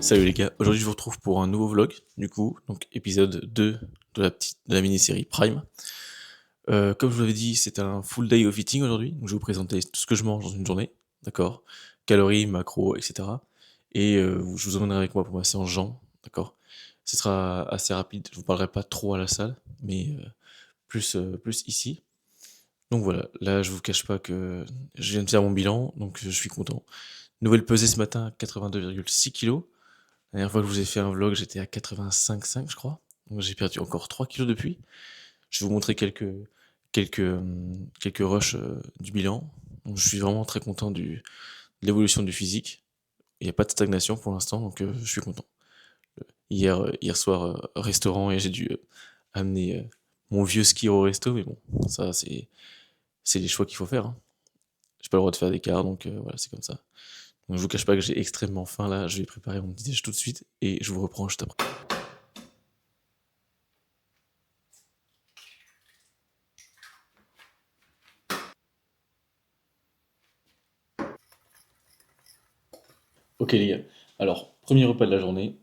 Salut les gars, aujourd'hui je vous retrouve pour un nouveau vlog, du coup, donc épisode 2 de la mini-série Prime. Comme je vous l'avais dit, c'est un full day of eating aujourd'hui, donc je vais vous présenter tout ce que je mange dans une journée, d'accord, calories, macros, etc. Et je vous emmènerai avec moi pour ma séance Jean, d'accord. Ce sera assez rapide, je vous parlerai pas trop à la salle, mais plus ici. Donc voilà, là je vous cache pas que je viens de faire mon bilan, donc je suis content. Nouvelle pesée ce matin, 82,6 kg. La dernière fois que je vous ai fait un vlog, j'étais à 85,5 je crois. Donc j'ai perdu encore 3 kilos depuis. Je vais vous montrer quelques rushs du bilan. Donc je suis vraiment très content de l'évolution du physique. Il n'y a pas de stagnation pour l'instant, donc je suis content. Hier soir, restaurant, et j'ai dû amener mon vieux ski au resto, mais bon, ça c'est les choix qu'il faut faire, hein. J'ai pas le droit de faire d'écart, donc voilà, c'est comme ça. Donc je vous cache pas que j'ai extrêmement faim là, je vais préparer mon petit déj tout de suite, et je vous reprends juste après. Ok les gars, alors premier repas de la journée,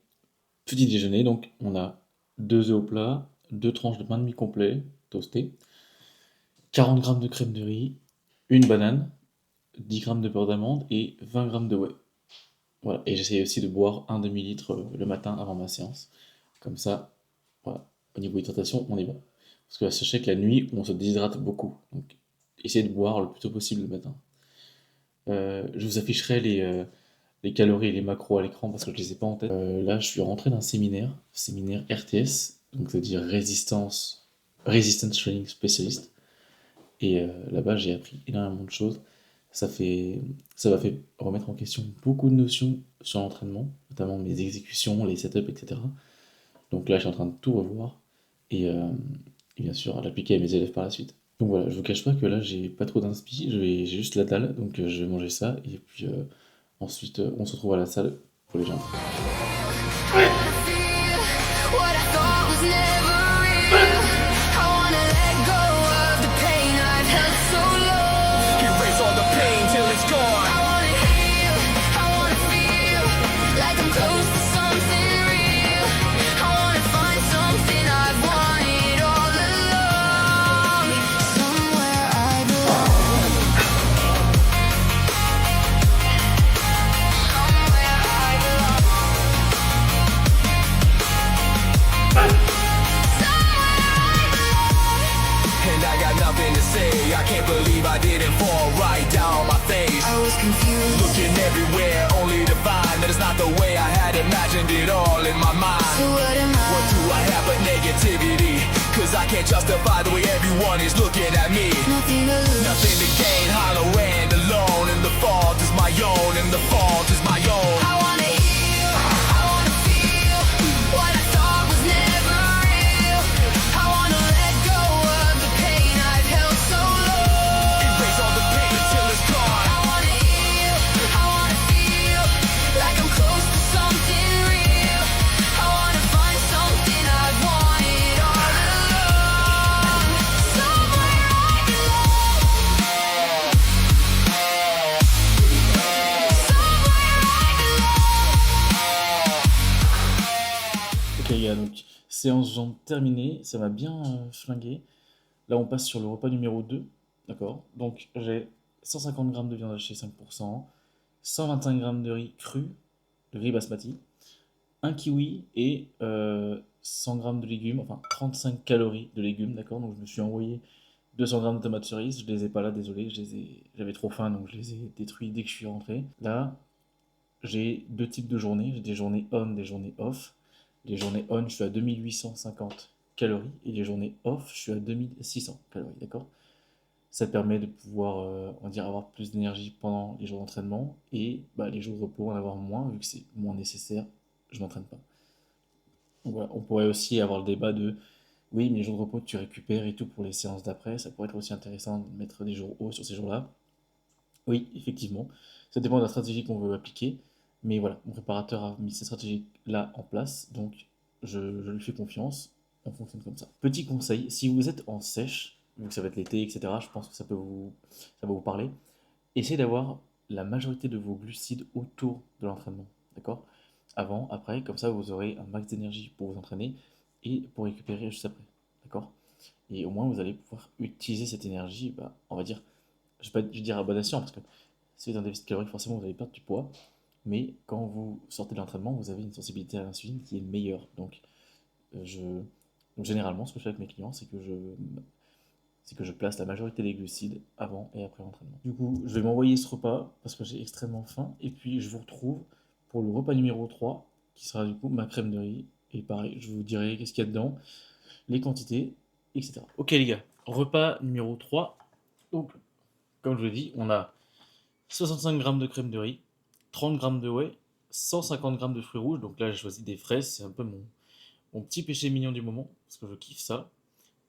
petit déjeuner, donc on a 2 œufs au plat, 2 tranches de pain de mie complet, toasté, 40 grammes de crème de riz, une banane, 10 grammes de beurre d'amande et 20 grammes de whey. Voilà, et j'essaye aussi de boire un demi-litre le matin avant ma séance. Comme ça, voilà, au niveau hydratation, on est bon. Parce que sachez que la nuit, on se déshydrate beaucoup. Donc essayez de boire le plus tôt possible le matin. Je vous afficherai les calories et les macros à l'écran parce que je les ai pas en tête. Là, je suis rentré d'un séminaire RTS, donc c'est-à-dire Resistance Training Specialist. Et là-bas, j'ai appris énormément de choses. Ça m'a fait remettre en question beaucoup de notions sur l'entraînement, notamment mes exécutions, les setups, etc. Donc là, je suis en train de tout revoir et bien sûr, à l'appliquer à mes élèves par la suite. Donc voilà, je vous cache pas que là, j'ai pas trop d'inspi, j'ai juste la dalle, donc je vais manger ça et puis ensuite, on se retrouve à la salle pour les jambes. I can't believe I didn't fall right down my face. I was confused, looking everywhere, only to find that it's not the way I had imagined it all in my mind. So what am I? What do I have but negativity? Cause I can't justify the way everyone is looking at me. Nothing to lose, nothing to gain, hollow and alone. And the fault is my own, and the fault is my own. I wanna heal, I wanna feel what I thought was never real. I wanna let go of the pain I've held so long. Erase all the pain until it's gone. I wanna heal, I wanna feel like I'm close to something real. I wanna find something I've wanted all along. Somewhere I belong. Ok les gars, donc séance jambes terminée, ça m'a bien flingué. Là on passe sur le repas numéro 2, d'accord. Donc j'ai 150 grammes de viande hachée 5%, 125 grammes de riz cru, de riz basmati, un kiwi et 100 grammes de légumes, enfin 35 calories de légumes, d'accord. Donc je me suis envoyé 200 grammes de tomates cerises, je les ai pas là, désolé, j'avais trop faim donc je les ai détruits dès que je suis rentré. Là, j'ai deux types de journées, j'ai des journées on, des journées off. Les journées on, je suis à 2850 calories et les journées off, je suis à 2600 calories, d'accord. Ça te permet de pouvoir, on va dire, avoir plus d'énergie pendant les jours d'entraînement et les jours de repos, en avoir moins, vu que c'est moins nécessaire, je m'entraîne pas. Donc voilà, on pourrait aussi avoir le débat de oui, mais les jours de repos, tu récupères et tout pour les séances d'après. Ça pourrait être aussi intéressant de mettre des jours hauts sur ces jours-là. Oui, effectivement, ça dépend de la stratégie qu'on veut appliquer. Mais voilà, mon préparateur a mis cette stratégie-là en place, donc je lui fais confiance. On fonctionne comme ça. Petit conseil, si vous êtes en sèche, vu que ça va être l'été, etc., je pense que ça va vous parler. Essayez d'avoir la majorité de vos glucides autour de l'entraînement. D'accord? Avant, après, comme ça vous aurez un max d'énergie pour vous entraîner et pour récupérer juste après. D'accord? Et au moins vous allez pouvoir utiliser cette énergie, on va dire, je vais dire à bon escient, parce que si vous êtes un déficit calorique, forcément vous allez perdre du poids. Mais quand vous sortez de l'entraînement, vous avez une sensibilité à l'insuline qui est meilleure. Euh, je... Donc généralement, ce que je fais avec mes clients, c'est que je place la majorité des glucides avant et après l'entraînement. Du coup, je vais m'envoyer ce repas parce que j'ai extrêmement faim. Et puis, je vous retrouve pour le repas numéro 3 qui sera du coup ma crème de riz. Et pareil, je vous dirai qu'est-ce qu'il y a dedans, les quantités, etc. Ok les gars, repas numéro 3. Donc, comme je vous l'ai dit, on a 65 grammes de crème de riz, 30 grammes de whey, 150 grammes de fruits rouges. Donc là, j'ai choisi des fraises, c'est un peu mon petit péché mignon du moment, parce que je kiffe ça.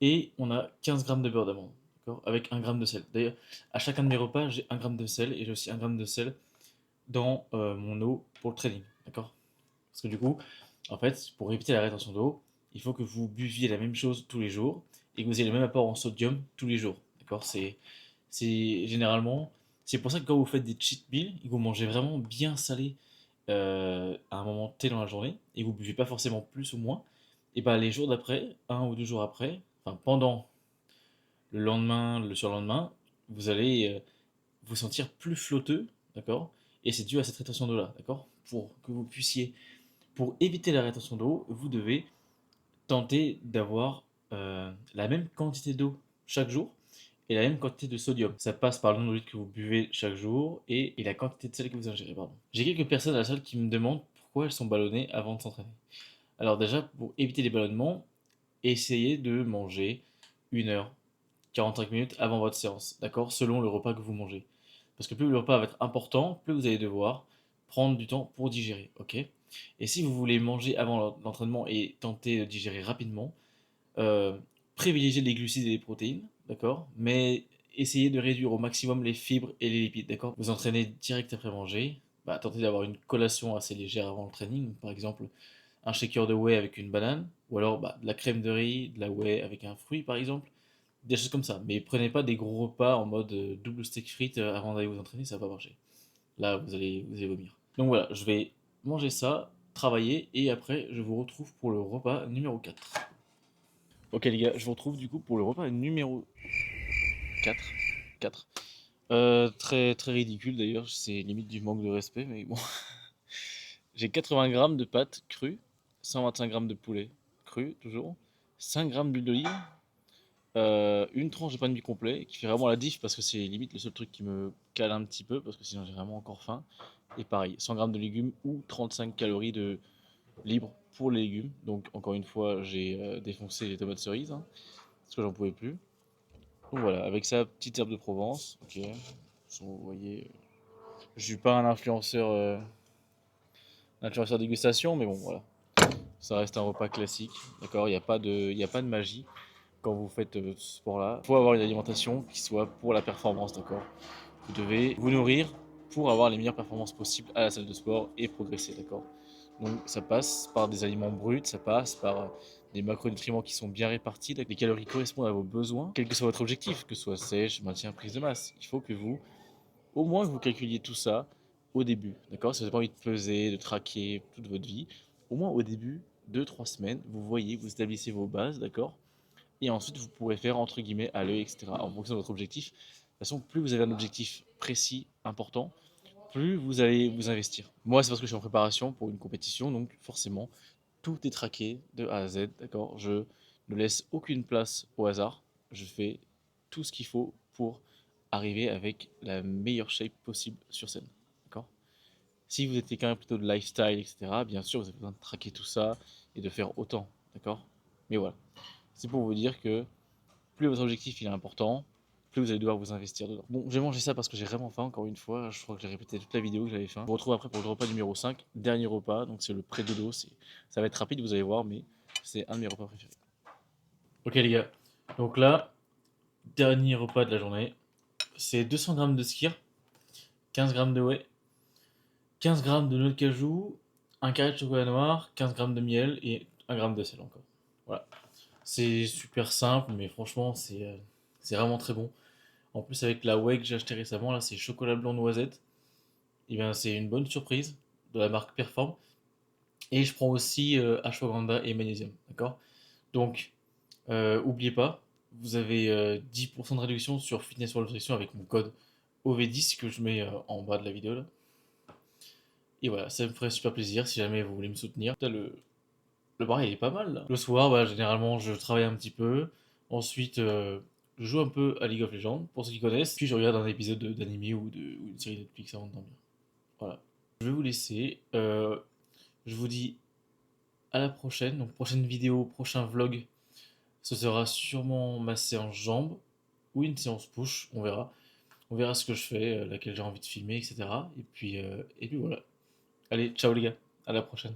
Et on a 15 grammes de beurre d'amande, d'accord, avec 1 gramme de sel. D'ailleurs, à chacun de mes repas, j'ai 1 gramme de sel et j'ai aussi 1 gramme de sel dans mon eau pour le training, d'accord. Parce que du coup, en fait, pour éviter la rétention d'eau, il faut que vous buviez la même chose tous les jours et que vous ayez le même apport en sodium tous les jours, d'accord. C'est généralement, c'est pour ça que quand vous faites des cheat meals et que vous mangez vraiment bien salé à un moment T dans la journée et vous buvez pas forcément plus ou moins, et bah les jours d'après, 1 ou 2 jours après, enfin pendant le lendemain, le surlendemain, vous allez vous sentir plus flotteux, d'accord. Et c'est dû à cette rétention d'eau-là, d'accord. Pour que vous puissiez, pour éviter la rétention d'eau, vous devez tenter d'avoir la même quantité d'eau chaque jour et la même quantité de sodium. Ça passe par le nombre de litres que vous buvez chaque jour et la quantité de sel que vous ingérez, pardon. J'ai quelques personnes à la salle qui me demandent pourquoi elles sont ballonnées avant de s'entraîner. Alors déjà, pour éviter les ballonnements, essayez de manger 1 heure, 45 minutes avant votre séance, d'accord? Selon le repas que vous mangez. Parce que plus le repas va être important, plus vous allez devoir prendre du temps pour digérer, ok? Et si vous voulez manger avant l'entraînement et tenter de digérer rapidement, euh, privilégiez les glucides et les protéines, d'accord? Mais essayez de réduire au maximum les fibres et les lipides, d'accord? Vous entraînez direct après manger, tentez d'avoir une collation assez légère avant le training, par exemple un shaker de whey avec une banane, ou alors de la crème de riz, de la whey avec un fruit par exemple, des choses comme ça. Mais prenez pas des gros repas en mode double steak frites avant d'aller vous entraîner, ça va pas marcher. Là, vous allez vomir. Donc voilà, je vais manger ça, travailler, et après, je vous retrouve pour le repas numéro 4. Ok les gars, je vous retrouve du coup pour le repas numéro 4. 4. Très, très ridicule d'ailleurs, c'est limite du manque de respect, mais bon. J'ai 80 grammes de pâtes crues, 125 grammes de poulet cru, toujours, 5 grammes d'huile d'olive, une tranche de pain de mie complet, qui fait vraiment la diff parce que c'est limite le seul truc qui me cale un petit peu, parce que sinon j'ai vraiment encore faim. Et pareil, 100 grammes de légumes ou 35 calories de libre pour les légumes. Donc encore une fois, j'ai défoncé les tomates cerises, hein, parce que j'en pouvais plus. Donc voilà, avec ça, petite herbe de Provence. Ok, vous voyez, je suis pas un influenceur dégustation, mais bon voilà. Ça reste un repas classique, d'accord. Il y a pas de magie quand vous faites ce sport-là. Il faut avoir une alimentation qui soit pour la performance, d'accord. Vous devez vous nourrir pour avoir les meilleures performances possibles à la salle de sport et progresser, d'accord. Donc ça passe par des aliments bruts, ça passe par des macronutriments qui sont bien répartis, les calories correspondent à vos besoins, quel que soit votre objectif, que ce soit sèche, maintien, prise de masse. Il faut que vous, au moins, vous calculiez tout ça au début, d'accord. Si vous n'avez pas envie de peser, de traquer toute votre vie, au moins au début, 2, 3 semaines, vous voyez, vous établissez vos bases, d'accord. Et ensuite, vous pourrez faire entre guillemets à l'œil, etc. En fonction de votre objectif. De toute façon, plus vous avez un objectif précis, important, plus vous allez vous investir. Moi, c'est parce que je suis en préparation pour une compétition, donc forcément, tout est traqué de A à Z, d'accord. Je ne laisse aucune place au hasard. Je fais tout ce qu'il faut pour arriver avec la meilleure shape possible sur scène, d'accord. Si vous êtes quelqu'un plutôt de lifestyle, etc., bien sûr, vous avez besoin de traquer tout ça et de faire autant, d'accord. Mais voilà, c'est pour vous dire que plus votre objectif il est important, plus vous allez devoir vous investir dedans. Bon, j'ai mangé ça parce que j'ai vraiment faim, encore une fois. Je crois que j'ai répété toute la vidéo que j'avais faim. Je vous retrouve après pour le repas numéro 5, dernier repas. Donc c'est le pré-dodo. Ça va être rapide, vous allez voir, mais c'est un de mes repas préférés. Ok les gars, donc là, dernier repas de la journée. C'est 200 grammes de skyr, 15 grammes de whey, 15 grammes de noix de cajou, un carré de chocolat noir, 15 grammes de miel et 1 gramme de sel encore. Voilà. C'est super simple, mais franchement, c'est vraiment très bon. En plus, avec la whey que j'ai acheté récemment, là, c'est chocolat blanc noisette. Et bien, c'est une bonne surprise de la marque Perform. Et je prends aussi ashwagandha et magnésium, d'accord? Donc, oubliez pas, vous avez 10% de réduction sur Fitness World Nutrition avec mon code OV10 que je mets en bas de la vidéo là. Et voilà, ça me ferait super plaisir si jamais vous voulez me soutenir. Putain, le bar il est pas mal là. Le soir, bah, généralement, je travaille un petit peu. Ensuite, je joue un peu à League of Legends, pour ceux qui connaissent. Puis je regarde un épisode d'anime ou une série Netflix avant de dormir. Voilà. Je vais vous laisser. Je vous dis à la prochaine. Donc, prochaine vidéo, prochain vlog. Ce sera sûrement ma séance jambes ou une séance push. On verra. On verra ce que je fais, laquelle j'ai envie de filmer, etc. Et puis voilà. Allez, ciao les gars. À la prochaine.